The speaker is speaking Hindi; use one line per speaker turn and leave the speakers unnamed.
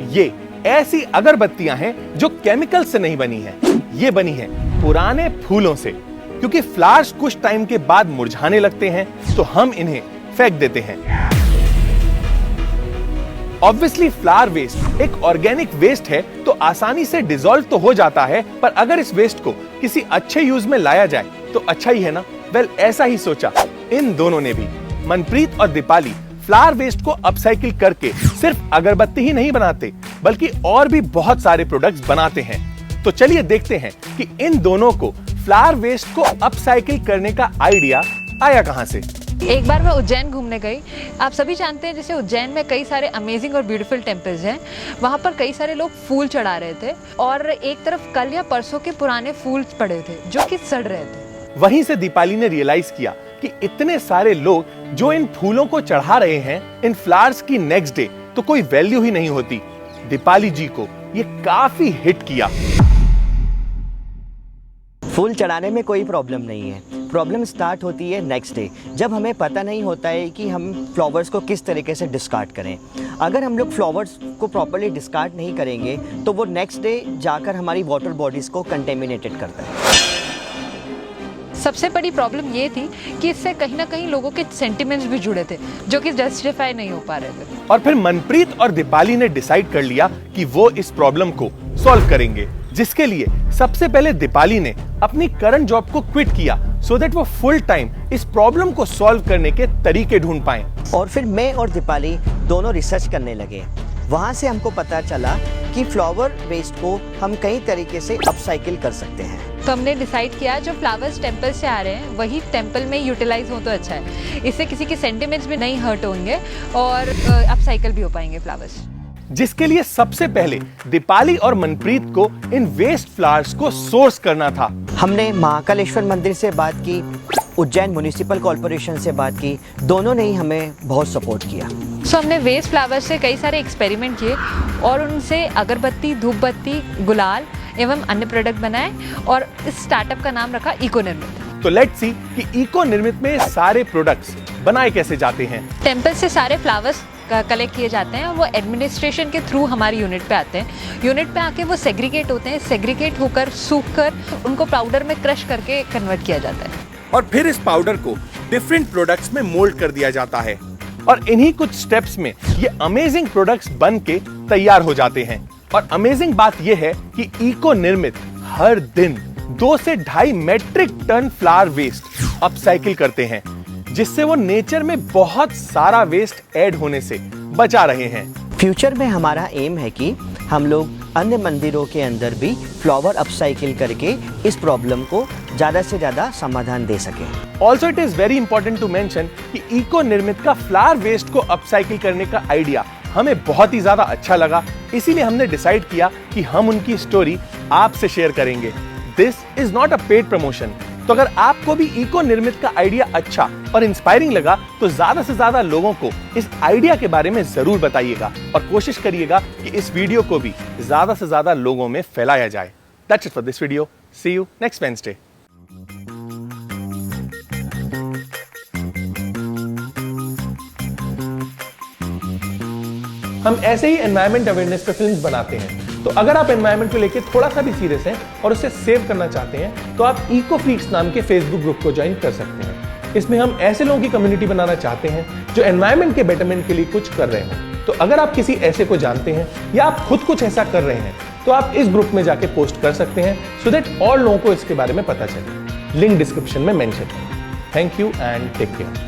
ये ऐसी अगरबत्तियां हैं जो केमिकल से नहीं बनी हैं। ये बनी है पुराने फूलों से, क्योंकि फ्लावर्स कुछ टाइम के बाद मुरझाने लगते हैं तो हम इन्हें फेंक देते हैं। ऑब्वियसली फ्लावर वेस्ट एक ऑर्गेनिक वेस्ट है तो आसानी से डिसॉल्व तो हो जाता है, पर अगर इस वेस्ट को किसी अच्छे यूज में लाया जाए तो अच्छा ही है ना। वेल, ऐसा ही सोचा इन दोनों ने भी। मनप्रीत और दीपाली फ्लावर वेस्ट को अपसाइकिल करके सिर्फ अगरबत्ती ही नहीं बनाते बल्कि और भी बहुत सारे प्रोडक्ट्स बनाते हैं। तो चलिए देखते हैं कि इन दोनों को फ्लावर वेस्ट को अपसाइकिल करने का आइडिया आया कहां से।
एक बार मैं उज्जैन घूमने गई। आप सभी जानते हैं जैसे उज्जैन में कई सारे अमेजिंग और ब्यूटीफुल टेम्पल्स हैं। वहाँ पर कई सारे लोग फूल चढ़ा रहे थे और एक तरफ कल या परसों के पुराने फूल पड़े थे जो कि सड़ रहे थे।
वहीं से दीपाली ने रियलाइज किया कि इतने सारे लोग जो इन फूलों को चढ़ा रहे हैं, इन फ्लावर्स की नेक्स्ट डे तो कोई वैल्यू ही नहीं होती। दीपाली जी को ये काफी हिट किया।
फूल चढ़ाने में कोई प्रॉब्लम नहीं है, प्रॉब्लम स्टार्ट होती है नेक्स्ट डे, जब हमें पता नहीं होता है कि हम फ्लावर्स को किस तरीके से डिस्कार्ड करें। अगर हम लोग फ्लावर्स को प्रॉपर्ली डिस्कार्ड नहीं करेंगे तो वो नेक्स्ट डे जाकर हमारी वाटर बॉडीज़ को कंटेमिनेटेड करता है।
सबसे बड़ी प्रॉब्लम ये थी कि इससे कहीं ना कहीं लोगों के सेंटिमेंट्स भी जुड़े थे जो कि जस्टिफाई नहीं हो पा रहे थे।
और फिर मनप्रीत और दीपाली ने डिसाइड कर लिया कि वो इस प्रॉब्लम को सॉल्व करेंगे, जिसके लिए सबसे पहले दीपाली ने अपनी करंट जॉब को क्विट किया सो दैट वो फुल टाइम इस प्रॉब्लम को सॉल्व करने के तरीके ढूंढ पाएं।
और फिर मैं और दीपाली दोनों रिसर्च करने लगे। वहाँ से हमको पता चला कि फ्लावर वेस्ट को हम कई तरीके से अपसाइकिल कर सकते हैं।
तो हमने डिसाइड किया जो फ्लावर्स टेम्पल से आ रहे हैं वही टेम्पल में यूटिलाइज हो तो अच्छा है। इससे किसी के सेंटिमेंट्स भी नहीं हर्ट होंगे और अपसाइकिल भी हो पाएंगे फ्लावर्स।
जिसके लिए सबसे पहले दीपाली और मनप्रीत को इन वेस्ट फ्लावर्स को सोर्स करना था।
हमने महाकालेश्वर मंदिर से बात की, उज्जैन म्युनिसिपल कॉर्पोरेशन से बात की, दोनों ने ही हमें बहुत सपोर्ट किया।
सो हमने वेस्ट फ्लावर्स से कई सारे एक्सपेरिमेंट किए और उनसे अगरबत्ती, धूपबत्ती, गुलाल एवं अन्य प्रोडक्ट बनाए और इस स्टार्टअप का नाम रखा इको निर्मित।
तो लेट्स सी कि इको निर्मित में सारे प्रोडक्ट्स बनाए कैसे जाते हैं।
टेम्पल से सारे फ्लावर्स कलेक्ट किए जाते हैं और वो एडमिनिस्ट्रेशन के थ्रू हमारी यूनिट पे आते हैं। यूनिट पे आके वो सेग्रीगेट होते हैं, सेग्रीगेट होकर सूख कर उनको पाउडर में क्रश करके कन्वर्ट किया जाता है
और फिर इस पाउडर को डिफरेंट प्रोडक्ट्स में मोल्ड कर दिया जाता है और इन्हीं कुछ स्टेप्स में ये अमेजिंग प्रोडक्ट्स बन के तैयार हो जाते हैं। और अमेजिंग बात ये है कि इको निर्मित हर दिन 2 से 2.5 metric tonne flower waste upcycle करते हैं, जिससे वो नेचर में बहुत सारा वेस्ट ऐड होने से बचा रहे हैं।
फ्यूचर में हमारा एम है कि हम लोग अन्य मंदिरों के अंदर भी फ्लावर अपसाइकिल करके इस प्रॉब्लम को ज्यादा से ज्यादा समाधान दे सकें।
Also it is very important to mention कि इको निर्मित का फ्लावर वेस्ट को अपसाइकिल करने का आइडिया हमें बहुत ही ज्यादा अच्छा लगा, इसीलिए हमने डिसाइड किया कि हम उनकी स्टोरी आपसे शेयर करेंगे। This is not a paid promotion. तो अगर आपको भी इको निर्मित का आइडिया अच्छा और इंस्पायरिंग लगा तो ज्यादा से ज्यादा लोगों को इस आइडिया के बारे में जरूर बताइएगा और कोशिश करिएगा कि इस वीडियो को भी ज्यादा से ज्यादा लोगों में फैलाया जाए। That's it for this video. See you next Wednesday. हम ऐसे ही एनवायरमेंट अवेयरनेस पे फिल्म्स बनाते हैं, तो अगर आप एनवायरमेंट को लेकर थोड़ा सा भी सीरियस हैं और उसे सेव करना चाहते हैं तो आप इको फ्रीक्स नाम के फेसबुक ग्रुप को ज्वाइन कर सकते हैं। इसमें हम ऐसे लोगों की कम्युनिटी बनाना चाहते हैं जो एनवायरमेंट के बेटरमेंट के लिए कुछ कर रहे हैं। तो अगर आप किसी ऐसे को जानते हैं या आप खुद कुछ ऐसा कर रहे हैं तो आप इस ग्रुप में जाके पोस्ट कर सकते हैं सो दैट और लोगों को इसके बारे में पता चले। लिंक डिस्क्रिप्शन में मेंशन है। Thank you and take care.